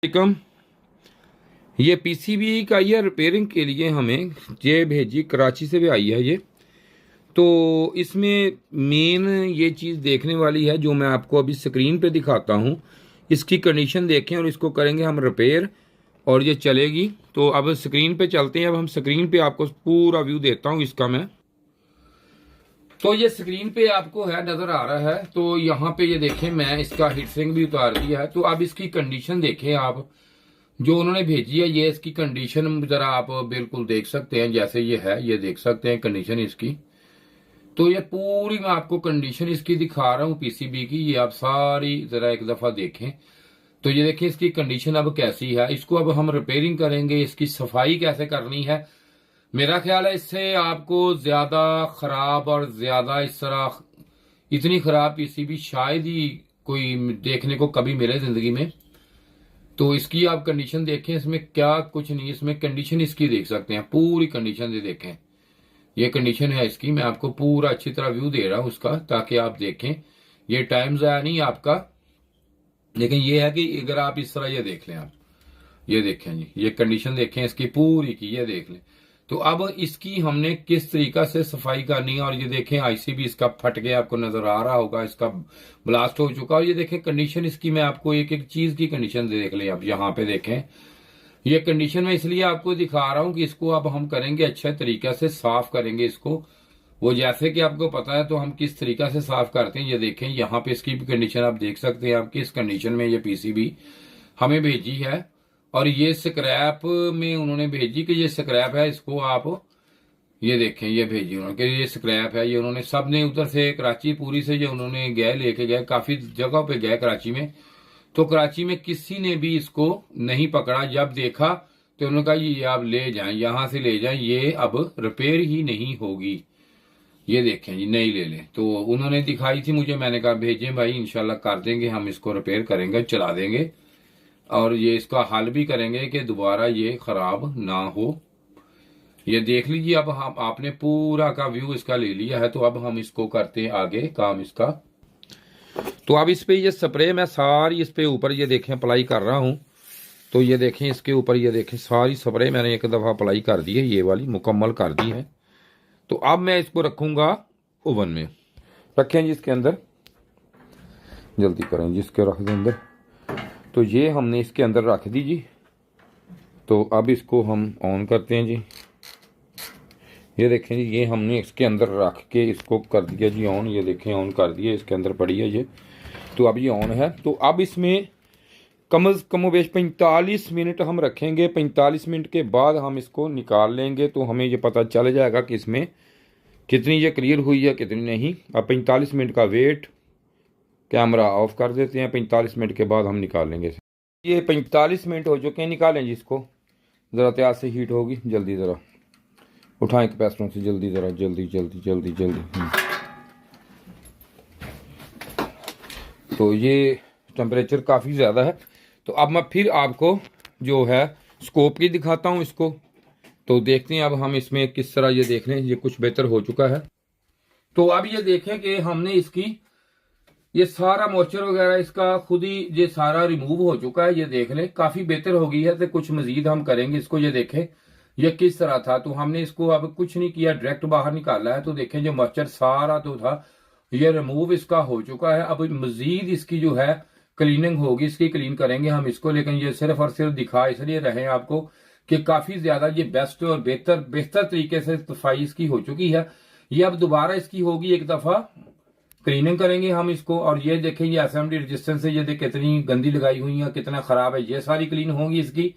वालेकुम। ये पीसीबी का ये रिपेयरिंग के लिए हमें ये भेजी कराची से भी आई है ये। तो इसमें मेन ये चीज़ देखने वाली है जो मैं आपको अभी स्क्रीन पे दिखाता हूँ। इसकी कंडीशन देखें और इसको करेंगे हम रिपेयर और ये चलेगी। तो अब स्क्रीन पे चलते हैं। अब हम स्क्रीन पे आपको पूरा व्यू देता हूँ इसका मैं। तो ये स्क्रीन पे आपको है नजर आ रहा है। तो यहाँ पे ये देखें, मैं इसका हीट सिंक भी उतार दिया है। तो अब इसकी कंडीशन देखें आप, जो उन्होंने भेजी है ये इसकी कंडीशन जरा आप बिल्कुल देख सकते हैं। जैसे ये है, ये देख सकते हैं कंडीशन इसकी। तो ये पूरी मैं आपको कंडीशन इसकी दिखा रहा हूँ पीसीबी की। ये आप सारी जरा एक दफा देखें। तो ये देखें इसकी कंडीशन अब कैसी है। इसको अब हम रिपेयरिंग करेंगे, इसकी सफाई कैसे करनी है। मेरा ख्याल है इससे आपको ज्यादा खराब और ज्यादा इस तरह इतनी खराब पीसीबी शायद ही कोई देखने को कभी मिले जिंदगी में। तो इसकी आप कंडीशन देखें, इसमें क्या कुछ नहीं, इसमें कंडीशन इसकी देख सकते हैं, पूरी कंडीशन से देखें। ये कंडीशन है इसकी। मैं आपको पूरा अच्छी तरह व्यू दे रहा हूं उसका, ताकि आप देखें। ये टाइम ज़ाया नहीं आपका, लेकिन ये है कि अगर आप इस तरह ये देख लें, आप ये देखें जी, ये कंडीशन देखें इसकी पूरी की, ये देख लें। तो अब इसकी हमने किस तरीका से सफाई करनी है। और ये देखें आईसीबी इसका फट गया, आपको नजर आ रहा होगा, इसका ब्लास्ट हो चुका। और ये देखें कंडीशन इसकी, मैं आपको एक एक चीज की कंडीशन देख लें। अब यहाँ पे देखें, ये कंडीशन में इसलिए आपको दिखा रहा हूं कि इसको अब हम करेंगे अच्छे तरीके से साफ करेंगे इसको। वो जैसे कि आपको पता है तो हम किस तरीका से साफ करते हैं। ये देखें यहाँ पे इसकी भी कंडीशन आप देख सकते हैं। आप किस कंडीशन में ये पीसीबी हमें भेजी है। और ये स्क्रैप में उन्होंने भेजी कि ये स्क्रैप है, इसको आप ये देखें, ये भेजी उन्होंने कि ये स्क्रैप है। ये उन्होंने सब ने उधर से कराची पूरी से ये उन्होंने गए, लेके गए, काफी जगह पे गए कराची में। तो कराची में किसी ने भी इसको नहीं पकड़ा। जब देखा तो उन्होंने कहा ये आप ले जाएं, यहां से ले जाएं, ये अब रिपेयर ही नहीं होगी। ये देखें जी, नहीं ले लें। तो उन्होंने दिखाई थी मुझे, मैंने कहा भेजें भाई, इंशाल्लाह कर देंगे, हम इसको रिपेयर करेंगे, चला देंगे। और ये इसका हल भी करेंगे कि दोबारा ये खराब ना हो। ये देख लीजिए, अब हम आपने पूरा का व्यू इसका ले लिया है। तो अब हम इसको करते हैं आगे काम इसका। तो अब इस पे ये स्प्रे मैं सारी इस पे ऊपर ये देखें अप्लाई कर रहा हूं। तो ये देखें इसके ऊपर, ये देखें सारी स्प्रे मैंने एक दफा अप्लाई कर दी है, ये वाली मुकम्मल कर दी है। तो अब मैं इसको रखूंगा ओवन में। रखें जी इसके अंदर, जल्दी करें जी, इसके रख दें अंदर। तो ये हमने इसके अंदर रख दी जी। तो अब इसको हम ऑन करते हैं जी। ये देखें जी, ये हमने इसके अंदर रख के इसको कर दिया जी ऑन। ये देखें ऑन कर दिया, इसके अंदर पड़ी है ये। तो अब ये ऑन है। तो अब इसमें कमोबेश 45 मिनट हम रखेंगे। 45 मिनट के बाद हम इसको निकाल लेंगे। तो हमें ये पता चल जाएगा कि इसमें कितनी ये क्लियर हुई है, कितनी नहीं। अब 45 मिनट का वेट, कैमरा ऑफ कर देते हैं। 45 मिनट के बाद हम निकाल लेंगे। ये 45 मिनट हो चुके हैं, निकालें जी इसको। ज़रा त्याज से हीट होगी, जल्दी ज़रा उठाएं कैपेसिटर से, जल्दी ज़रा, जल्दी जल्दी जल्दी जल्दी। तो ये टेम्परेचर काफ़ी ज़्यादा है। तो अब मैं फिर आपको जो है स्कोप की दिखाता हूँ इसको। तो देखते हैं अब हम इसमें किस तरह, ये देख लें, ये कुछ बेहतर हो चुका है। तो अब ये देखें कि हमने इसकी ये सारा मॉइस्चर वगैरह इसका खुद ही ये सारा रिमूव हो चुका है। ये देख लें काफ़ी बेहतर हो गई है। तो कुछ मजीद हम करेंगे इसको। ये देखें ये किस तरह था। तो हमने इसको अब कुछ नहीं किया, डायरेक्ट बाहर निकाला है। तो देखें जो मॉइस्चर सारा तो था ये रिमूव इसका हो चुका है। अब मजीद इसकी जो है क्लीनिंग होगी, इसकी क्लीन करेंगे हम इसको। लेकिन ये सिर्फ और सिर्फ दिखा इसलिए रहे आपको कि काफी ज्यादा ये बेस्ट और बेहतर तरीके से सफाई इसकी हो चुकी है। ये अब दोबारा इसकी होगी, एक दफा क्लीनिंग करेंगे हम इसको। और ये देखें ये असेंबली रेजिस्टेंस है, ये देख कितनी गंदी लगाई हुई है, कितना खराब है, ये सारी क्लीन होंगी इसकी।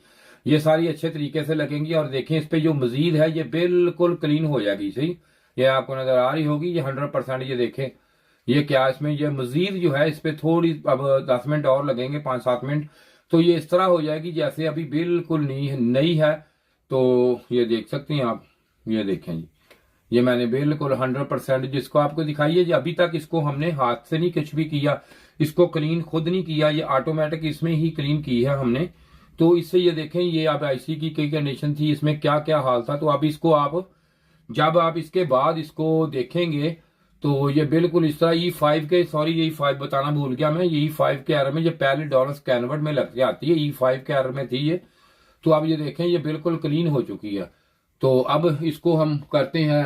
ये सारी अच्छे तरीके से लगेंगी। और देखें इस पे जो मजीद है ये बिल्कुल क्लीन हो जाएगी। सही, ये आपको नजर आ रही होगी, ये 100%। ये देखें ये क्या इसमें ये मजीद जो है इस पे थोड़ी अब 10 मिनट और लगेंगे, 5-7 मिनट। तो ये इस तरह हो जाएगी जैसे अभी बिल्कुल नई है। तो ये देख सकते हैं आप, ये देखें जी, ये मैंने बिल्कुल 100% जिसको आपको दिखाई है जी। अभी तक इसको हमने हाथ से नहीं कुछ भी किया, इसको क्लीन खुद नहीं किया, ये ऑटोमेटिक इसमें ही क्लीन की है हमने। तो इससे ये देखें ये अब आईसी की कई कंडीशन थी, इसमें क्या क्या हाल था। तो अब इसको आप जब आप इसके बाद इसको देखेंगे तो ये बिल्कुल इस तरह E5 के, सॉरी E5 बताना भूल गया मैं, E5 के एरर में ये पहले डॉलर्स कन्वर्ट में लग के आती है, E5 के एरर में थी ये। तो अब ये देखें ये बिल्कुल क्लीन हो चुकी है। तो अब इसको हम करते हैं,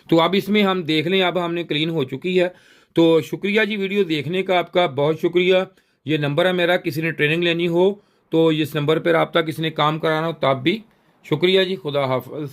तो अब इसमें हम देख लें, अब हमने क्लीन हो चुकी है। तो शुक्रिया जी वीडियो देखने का, आपका बहुत शुक्रिया। ये नंबर है मेरा, किसी ने ट्रेनिंग लेनी हो तो इस नंबर पर रब्ता, किसी ने काम कराना हो तब भी। शुक्रिया जी, खुदा हाफिज़।